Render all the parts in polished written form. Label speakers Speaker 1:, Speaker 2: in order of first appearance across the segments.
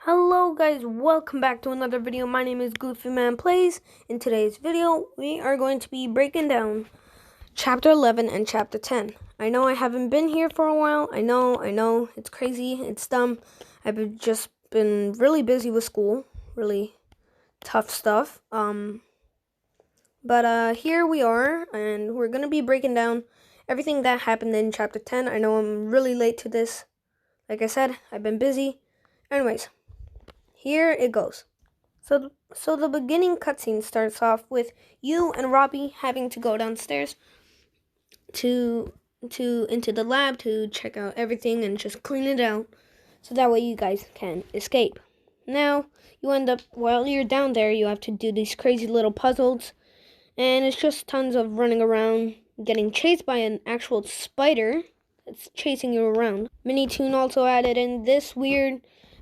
Speaker 1: Hello guys, welcome back to another video. My name is Goofy Man Plays. In today's video, we are going to be breaking down Chapter 11 and Chapter 10. I know I haven't been here for a while. I know, it's crazy, it's dumb. Just been really busy with school, really tough stuff. But here we are, and we're going to be breaking down everything that happened in Chapter 10. I know I'm really late to this. Like I said, I've been busy. Anyways. Here it goes. So the beginning cutscene starts off with you and Robbie having to go downstairs into the lab to check out everything and just clean it out, so that way you guys can escape. Now you end up, while you're down there, you have to do these crazy little puzzles, and it's just tons of running around, getting chased by an actual spider that's chasing you around. Minitoon also added in this weird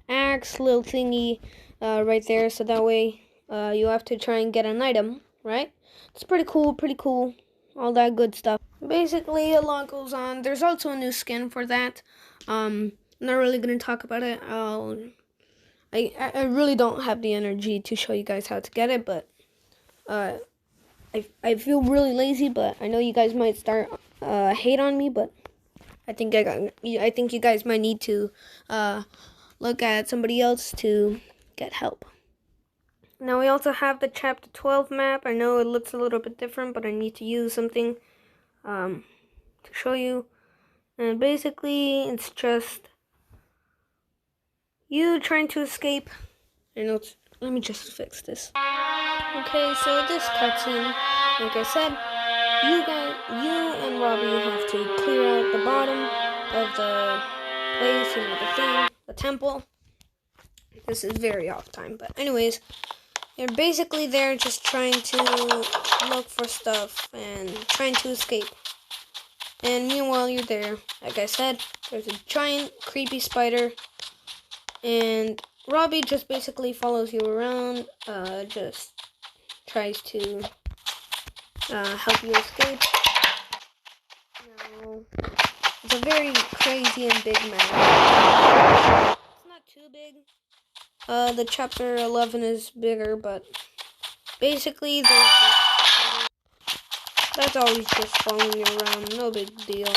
Speaker 1: axe little thingy right there, so that way you have to try and get an item, right? It's pretty cool, all that good stuff. Basically, a lot goes on. There's also a new skin for that. I'm not really gonna talk about it. I really don't have the energy to show you guys how to get it, but I feel really lazy, but I know you guys might start hate on me, but I think you guys might need to look at somebody else to get help. Now we also have the Chapter 12 map. I know it looks a little bit different, but I need to use something to show you. And basically, it's just you trying to escape. Let me just fix this. Okay, so this cutscene, like I said, you and Robbie have to clear out the bottom of the place, the temple. This is very off time, but anyways, you're basically there just trying to look for stuff and trying to escape. And meanwhile, you're there. Like I said, there's a giant creepy spider, and Robbie just basically follows you around, just tries to help you escape. Now, it's a very crazy and big map. It's not too big. The Chapter 11 is bigger, but basically that's always just following you around, no big deal.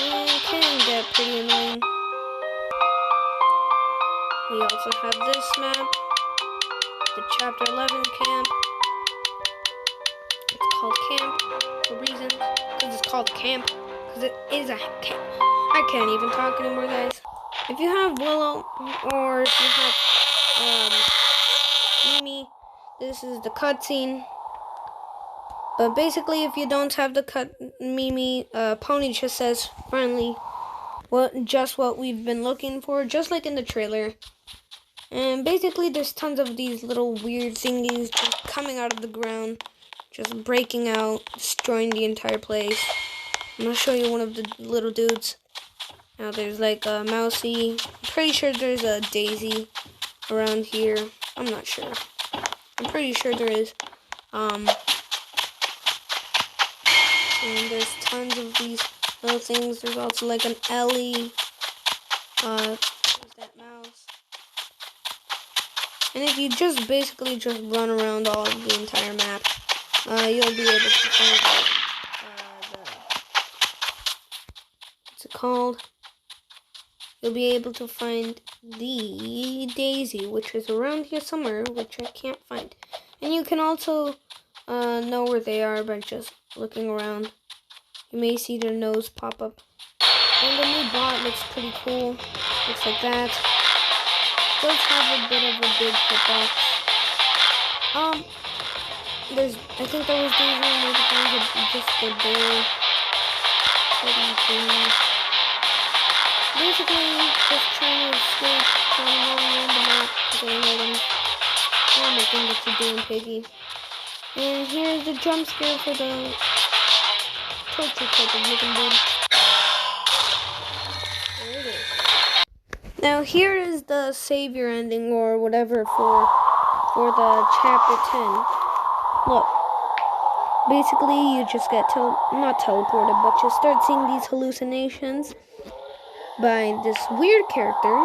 Speaker 1: And it can get pretty annoying. We also have this map, the Chapter 11 camp. It's called camp for reasons, because it's called camp, because it is a camp. I can't even talk anymore, guys. If you have Willow, or if you have Mimi, this is the cutscene. But basically, if you don't have the Mimi, Pony just says finally, just what we've been looking for, just like in the trailer. And basically, there's tons of these little weird thingies just coming out of the ground, just breaking out, destroying the entire place. I'm gonna show you one of the little dudes. Now there's like a Mousy. I'm pretty sure there's a Daisy around here. I'm not sure. I'm pretty sure there is. And there's tons of these little things. There's also like an Ellie. There's that mouse. And if you just basically just run around all of the entire map, you'll be able to find what's it called? You'll be able to find the Daisy, which is around here somewhere, which I can't find. And you can also know where they are by just looking around. You may see their nose pop up. And the new bot looks pretty cool. Looks like that. It does have a bit of a big hitbox. I think that was Daisy, maybe there's just a bear. Basically, just trying to escape, running all around the map, getting items. Oh my goodness, what you're doing, Piggy. And here's the jump scare for the torture type of looking dude. There it is. Now here is the savior ending or whatever for the Chapter 10. Look. Basically, you just get not teleported, but you start seeing these hallucinations. by this weird character,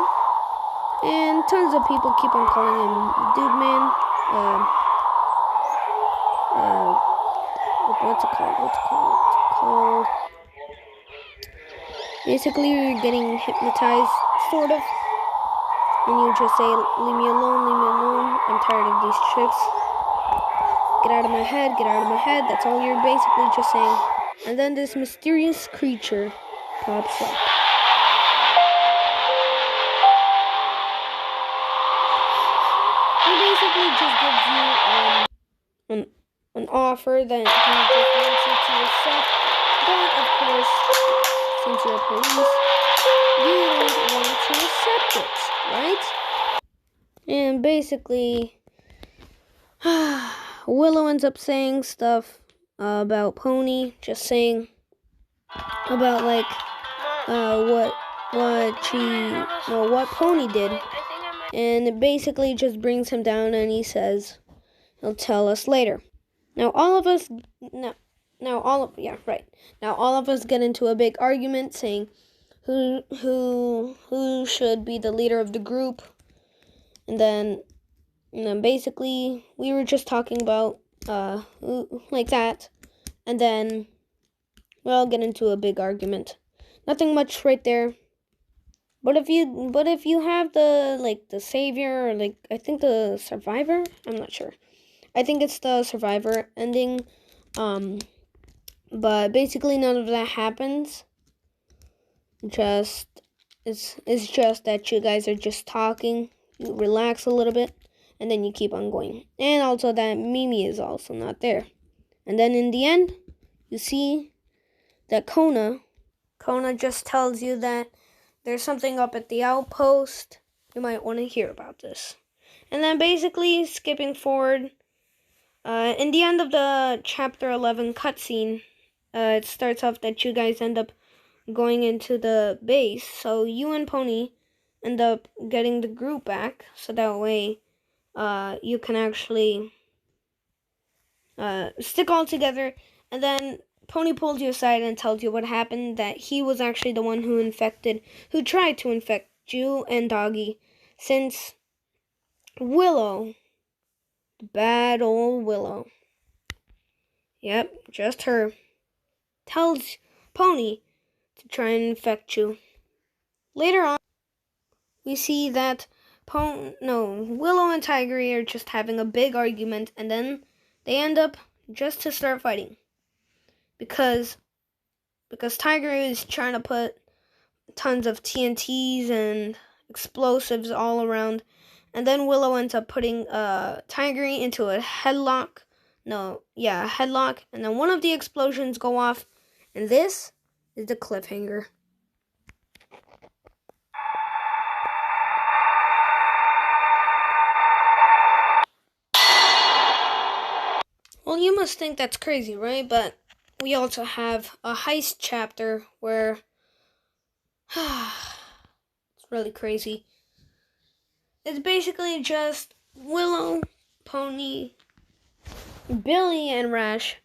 Speaker 1: and tons of people keep on calling him Dude Man. What's it called? Basically, you're getting hypnotized, sort of, and you just say, leave me alone, I'm tired of these tricks. Get out of my head, that's all you're basically just saying. And then this mysterious creature pops up. He basically just gives you an offer that he just wants you to accept, but of course, since you're police, you don't want to accept it, right? And basically, Willow ends up saying stuff about Pony, just saying about like what Pony did, and it basically just brings him down, and he says he'll tell us later. Now all of us get into a big argument saying who should be the leader of the group, and then basically we were just talking about like that, and then we all get into a big argument. Nothing much right there. But if you have the savior, or I think the survivor, I'm not sure. I think it's the survivor ending. But basically none of that happens. It's just that you guys are just talking. You relax a little bit, and then you keep on going. And also that Mimi is also not there. And then in the end, you see that Kona just tells you that there's something up at the outpost. You might want to hear about this. And then basically, skipping forward, in the end of the chapter 11 cutscene, it starts off that you guys end up going into the base. So you and Pony end up getting the group back. So that way, you can actually stick all together. And then Pony pulls you aside and tells you what happened, that he was actually the one who tried to infect you and Doggy, since Willow, the bad old Willow, yep, just her, tells Pony to try and infect you. Later on, we see that Willow and Tigrery are just having a big argument, and then they end up just to start fighting. Because Tigrery is trying to put tons of TNTs and explosives all around, and then Willow ends up putting Tigrery into a headlock. A headlock, and then one of the explosions go off, and this is the cliffhanger. Well, you must think that's crazy, right? But we also have a heist chapter where it's really crazy. It's basically just Willow, Pony, Billy, and Rash.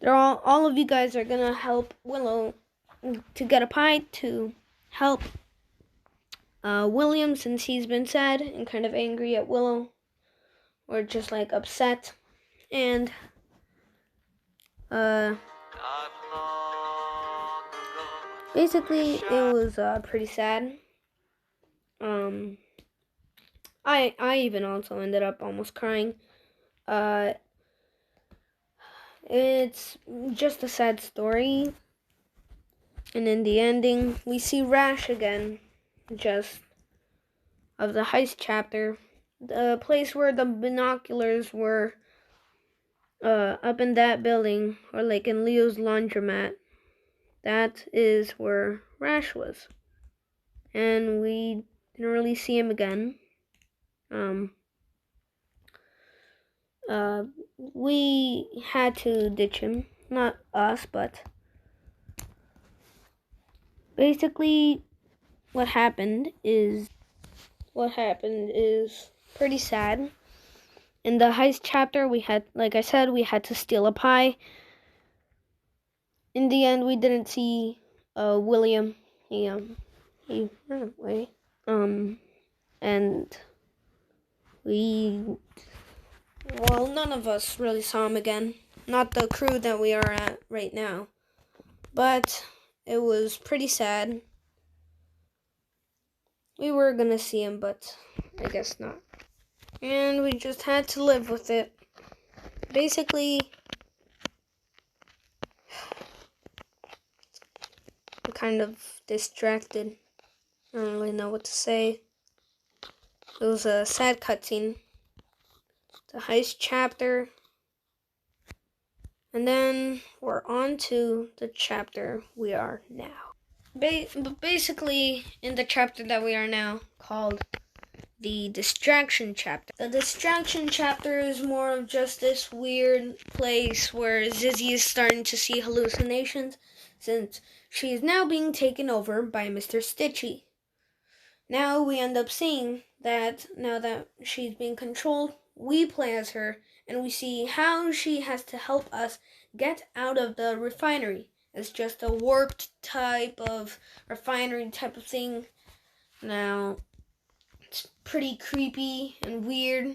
Speaker 1: All of you guys are gonna help Willow to get a pie to help William, since he's been sad and kind of angry at Willow, or just upset. And basically it was pretty sad. I even also ended up almost crying. It's just a sad story. And in the ending, we see Rash again, just of the heist chapter. The place where the binoculars were up in that building, or in Leo's laundromat. That is where Rash was. And we didn't really see him again. We had to ditch him. Not us, but basically what happened is pretty sad. In the heist chapter, we had to steal a pie. In the end, we didn't see William. he ran away. And none of us really saw him again. Not the crew that we are at right now. But it was pretty sad. We were gonna see him, but I guess not. And we just had to live with it. Basically, I'm kind of distracted. I don't really know what to say. It was a sad cutscene. The heist chapter. And then we're on to the chapter we are now. Basically, in the chapter that we are now, called the distraction chapter. The distraction chapter is more of just this weird place where Zizzy is starting to see hallucinations, since she is now being taken over by Mr. Stitchy. Now we end up seeing that now that she's being controlled, we play as her, and we see how she has to help us get out of the refinery. It's just a warped type of refinery type of thing. Now, it's pretty creepy and weird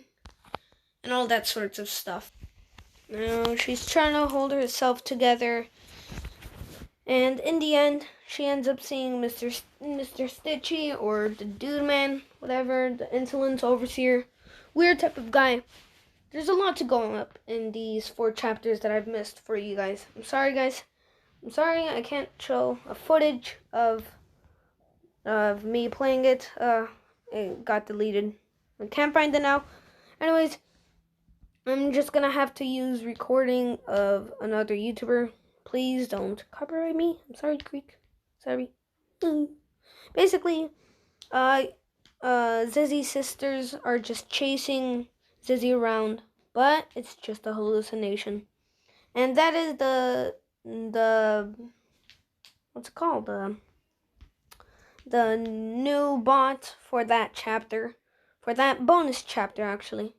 Speaker 1: and all that sorts of stuff. Now, she's trying to hold herself together, and in the end, she ends up seeing Mr. Stitchy, or the Dude Man, whatever, the Insolence Overseer, weird type of guy. There's a lot to go up in these 4 chapters that I've missed for you guys. I'm sorry, guys. I'm sorry I can't show a footage of me playing it. It got deleted. I can't find it now. Anyways, I'm just gonna have to use recording of another YouTuber. Please don't copyright me. I'm sorry, Creek. Sorry. Basically, Zizzy's sisters are just chasing Zizzy around, but it's just a hallucination. And that is the what's it called? The new bot for that chapter, for that bonus chapter actually.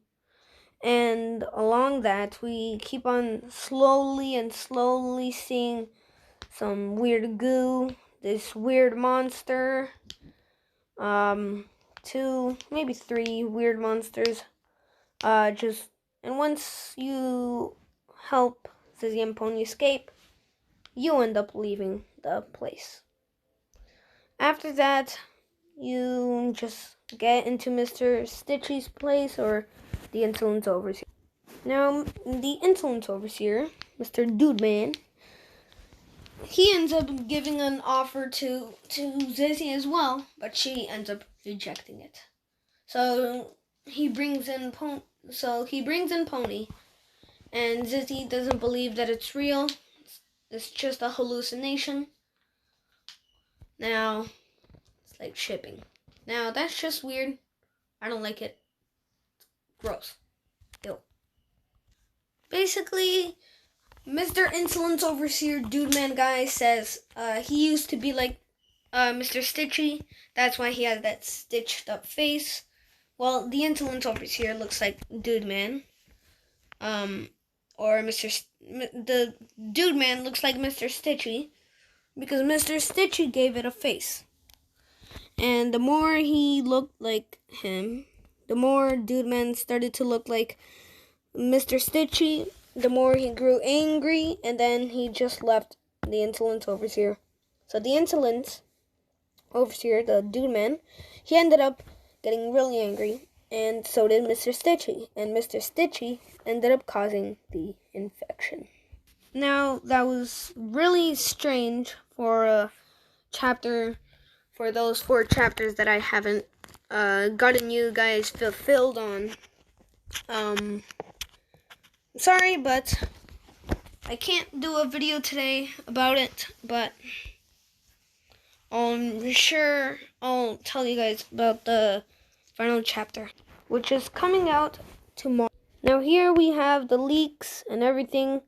Speaker 1: And along that, we keep on slowly seeing some weird goo, this weird monster, 2, maybe 3 weird monsters. And once you help Zizzy and Pony escape, you end up leaving the place. After that, you just get into Mr. Stitchy's place, or the Insolence Overseer. Now, the Insolence Overseer, Mr. Dude Man, he ends up giving an offer to Zizzy as well, but she ends up rejecting it. So he brings in Pony, and Zizzy doesn't believe that it's real. It's just a hallucination. Now, it's like shipping. Now, that's just weird. I don't like it. Gross. Ew. Basically, Mr. Insolence Overseer Dude Man guy says he used to be like Mr. Stitchy. That's why he has that stitched up face. Well, the Insolence Overseer looks like Dude Man. Or the Dude Man looks like Mr. Stitchy, because Mr. Stitchy gave it a face. And the more he looked like him, the more Dude Man started to look like Mr. Stitchy, the more he grew angry, and then he just left the Insolence Overseer. So the Insolence Overseer, the Dude Man, he ended up getting really angry, and so did Mr. Stitchy. And Mr. Stitchy ended up causing the infection. Now, that was really strange for a chapter, for those 4 chapters that I haven't gotten you guys fulfilled on. Sorry, but I can't do a video today about it, but I'm sure I'll tell you guys about the final chapter, which is coming out tomorrow. Now here we have the leaks and everything.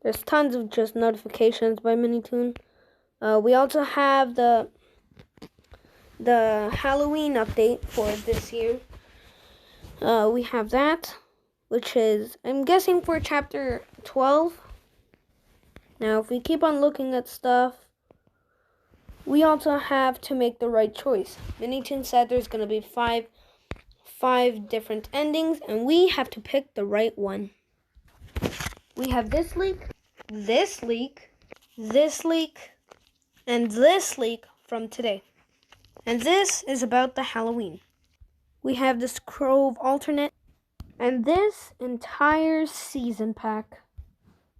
Speaker 1: There's tons of just notifications by Minitoon. We also have the Halloween update for this year. We have that, which is, I'm guessing, for chapter 12. Now if we keep on looking at stuff, we also have to make the right choice. Minitoon said there's going to be five different endings, and we have to pick the right one. We have this leak, this leak, this leak, and this leak from today. And this is about the Halloween. We have this Grove alternate, and this entire season pack.